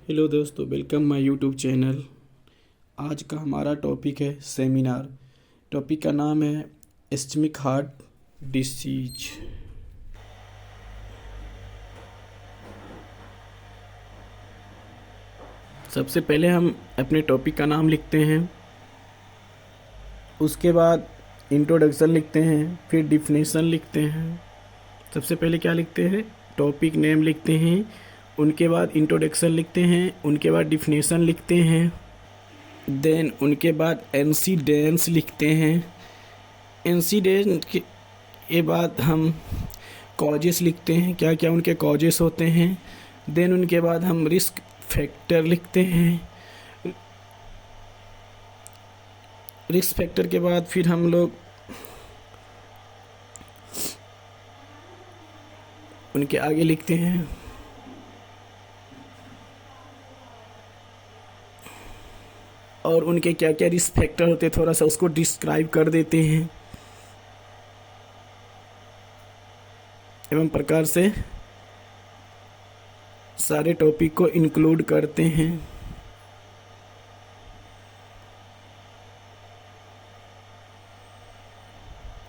Hello दोस्तों, welcome my YouTube channel. आज का हमारा टॉपिक है सेमिनार। टॉपिक का नाम है इस्चमिक हार्ट डिसीज। सबसे पहले हम अपने टॉपिक का नाम लिखते हैं, उसके बाद इंट्रोडक्शन लिखते हैं, फिर डिफिनेशन लिखते हैं। सबसे पहले क्या लिखते हैं? टॉपिक नेम लिखते हैं, उनके बाद इंट्रोडक्शन लिखते हैं, उनके बाद डिफिनेशन लिखते हैं, देन उनके बाद इंसिडेंट्स लिखते हैं। इंसिडेंट के बाद हम कॉजेस लिखते हैं, क्या क्या उनके कॉजेस होते हैं। देन उनके बाद हम रिस्क फैक्टर लिखते हैं। रिस्क फैक्टर के बाद फिर हम लोग उनके आगे लिखते हैं और उनके क्या क्या रिस्क फैक्टर होते हैं, थोड़ा सा उसको डिस्क्राइब कर देते हैं। एवं प्रकार से सारे टॉपिक को इंक्लूड करते हैं।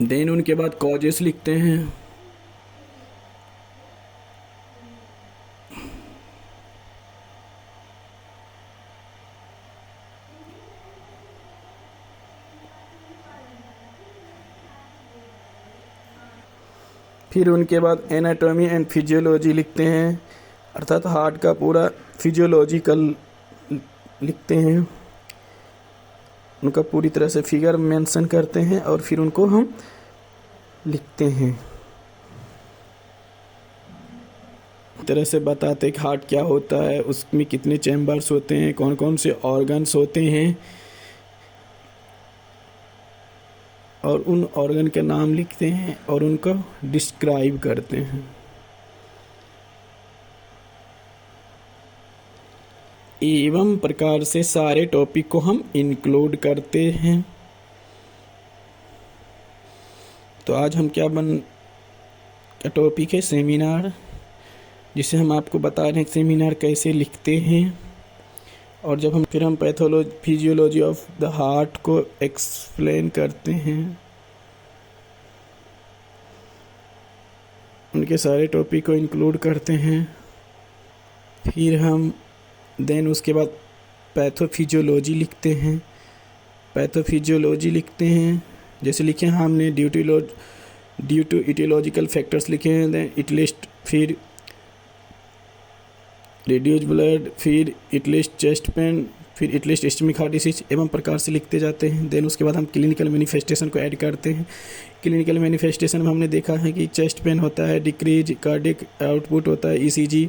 देन उनके बाद कॉजेस लिखते हैं। फिर उनके बाद एनाटॉमी एंड फिजियोलॉजी लिखते हैं, अर्थात हार्ट का पूरा फिजियोलॉजिकल लिखते हैं। उनका पूरी तरह से फिगर मेंशन करते हैं और फिर उनको हम लिखते हैं। तरह से बताते हैं कि हार्ट क्या होता है, उसमें कितने चैम्बर्स होते हैं, कौन कौन से ऑर्गन्स होते हैं, और उन ऑर्गन के नाम लिखते हैं और उनको डिस्क्राइब करते हैं। एवं प्रकार से सारे टॉपिक को हम इंक्लूड करते हैं। तो आज हम क्या का टॉपिक है सेमिनार, जिसे हम आपको बता रहे हैं सेमिनार कैसे लिखते हैं। और जब हम फिजियोलॉजी ऑफ द हार्ट को एक्सप्लेन करते हैं, उनके सारे टॉपिक को इंक्लूड करते हैं। फिर हम देन उसके बाद पैथोफिजियोलॉजी लिखते हैं। पैथोफिजियोलॉजी लिखते हैं, जैसे लिखे हैं हमने ड्यू टू इटियोलॉजिकल फैक्टर्स लिखे हैं, देन इट लिस्ट, फिर रिड्यूस ब्लड, फिर इट लिस्ट चेस्ट पेन, फिर इट लिस्ट इस्चमिक हार्ट डिसीज, एवं प्रकार से लिखते जाते हैं। देन उसके बाद हम क्लिनिकल मैनिफेस्टेशन को ऐड करते हैं। क्लिनिकल मैनिफेस्टेशन में हमने देखा है कि चेस्ट पेन होता है, डिक्रीज कार्डिक आउटपुट होता है, ईसीजी,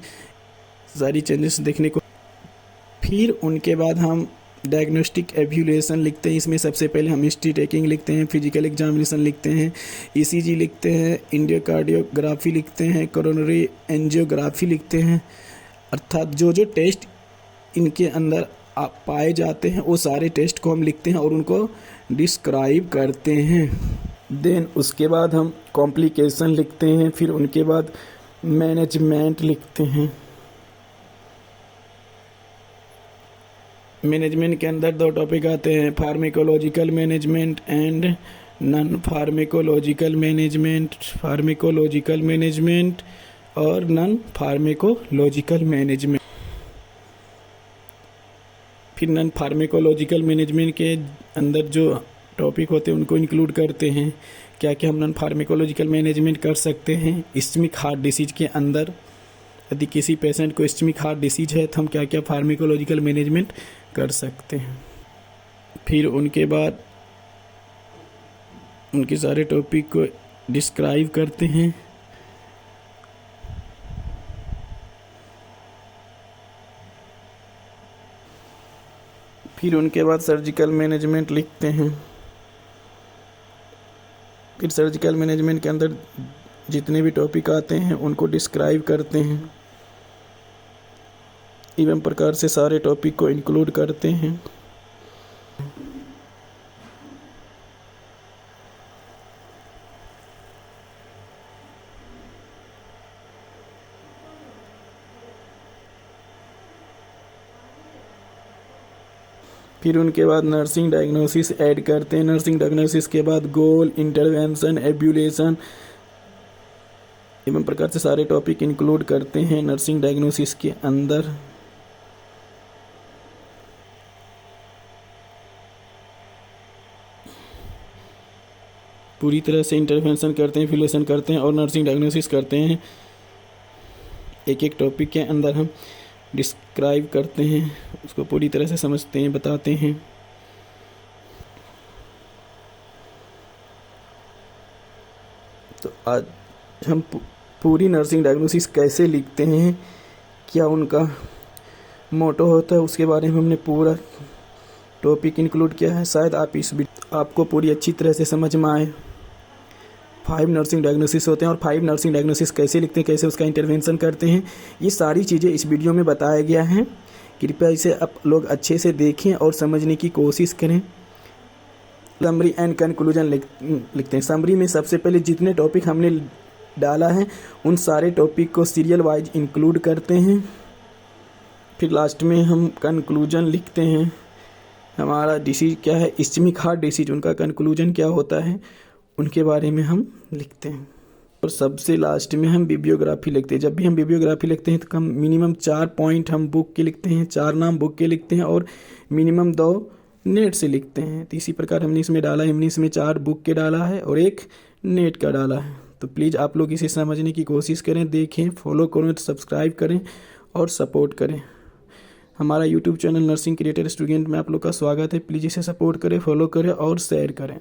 सारी चेंजेस देखने को। फिर उनके बाद हम डायग्नोस्टिक एवल्यूएशन लिखते हैं। इसमें सबसे पहले हम हिस्ट्री टेकिंग लिखते हैं, फिजिकल एग्जामिनेशन लिखते हैं, ईसीजी लिखते हैं, इंडियोकार्डियोग्राफी लिखते हैं, कोरोनरी एंजियोग्राफी लिखते हैं। अर्थात जो जो टेस्ट इनके अंदर पाए जाते हैं वो सारे टेस्ट को हम लिखते हैं और उनको डिस्क्राइब करते हैं। देन उसके बाद हम कॉम्प्लिकेशन लिखते हैं। फिर उनके बाद मैनेजमेंट लिखते हैं। मैनेजमेंट के अंदर दो टॉपिक आते हैं, pharmacological management and non pharmacological management. Pharmacological management और नॉन फार्मेकोलॉजिकल मैनेजमेंट। फिर नॉन फार्मेकोलॉजिकल मैनेजमेंट के अंदर जो टॉपिक होते हैं उनको इंक्लूड करते हैं, क्या क्या हम नॉन फार्मेकोलॉजिकल मैनेजमेंट कर सकते हैं इस्चमिक हार्ट डिसीज के अंदर। यदि किसी पेशेंट को इस्चमिक हार्ट डिसीज है तो हम क्या क्या फार्मेकोलॉजिकल मैनेजमेंट कर सकते हैं। फिर उनके बाद उनके सारे टॉपिक को डिस्क्राइब करते हैं। फिर उनके बाद सर्जिकल मैनेजमेंट लिखते हैं। फिर सर्जिकल मैनेजमेंट के अंदर जितने भी टॉपिक आते हैं उनको डिस्क्राइब करते हैं, एवं प्रकार से सारे टॉपिक को इंक्लूड करते हैं। फिर उनके बाद नर्सिंग डायग्नोसिस ऐड करते हैं। नर्सिंग डायग्नोसिस के बाद गोल, इंटरवेंशन, एब्यूलेशन एवं प्रकार से सारे टॉपिक इंक्लूड करते हैं नर्सिंग डायग्नोसिस के अंदर। पूरी तरह से इंटरवेंशन करते हैं, एब्यूलेशन करते हैं और नर्सिंग डायग्नोसिस करते हैं। एक एक टॉपिक के अंदर हम डिस्क्राइब करते हैं, उसको पूरी तरह से समझते हैं, बताते हैं। तो आज हम पूरी नर्सिंग डायग्नोसिस कैसे लिखते हैं, क्या उनका मोटो होता है, उसके बारे में हमने पूरा टॉपिक इंक्लूड किया है। शायद आपको पूरी अच्छी तरह से समझ में आए। 5 नर्सिंग डायग्नोसिस होते हैं और 5 नर्सिंग डायग्नोसिस कैसे लिखते हैं, कैसे उसका इंटरवेंशन करते हैं, ये सारी चीज़ें इस वीडियो में बताया गया है। कृपया इसे आप लोग अच्छे से देखें और समझने की कोशिश करें। समरी एंड कंक्लूजन लिखते हैं। समरी में सबसे पहले जितने टॉपिक हमने डाला है उन सारे टॉपिक को सीरियल वाइज इंक्लूड करते हैं। फिर लास्ट में हम कंक्लूजन लिखते हैं। हमारा डिसीज क्या है, इस्केमिक हार्ट डिसीज, उनका कंक्लूजन क्या होता है उनके बारे में हम लिखते हैं। और सबसे लास्ट में हम बिब्लियोग्राफी लिखते हैं। जब भी हम बिब्लियोग्राफी लिखते हैं तो हम मिनिमम 4 पॉइंट हम बुक के लिखते हैं, 4 नाम बुक के लिखते हैं और मिनिमम 2 नेट से लिखते हैं। तो इसी प्रकार हमने इसमें डाला है, हमने इसमें 4 बुक के डाला है और 1 नेट का डाला है। तो प्लीज़ आप लोग इसे समझने की कोशिश करें, देखें, फॉलो करें, सब्सक्राइब करें और सपोर्ट करें। हमारा YouTube channel nursing creator student में आप लोग का स्वागत है। प्लीज़ इसे सपोर्ट करें, फॉलो करें और शेयर करें।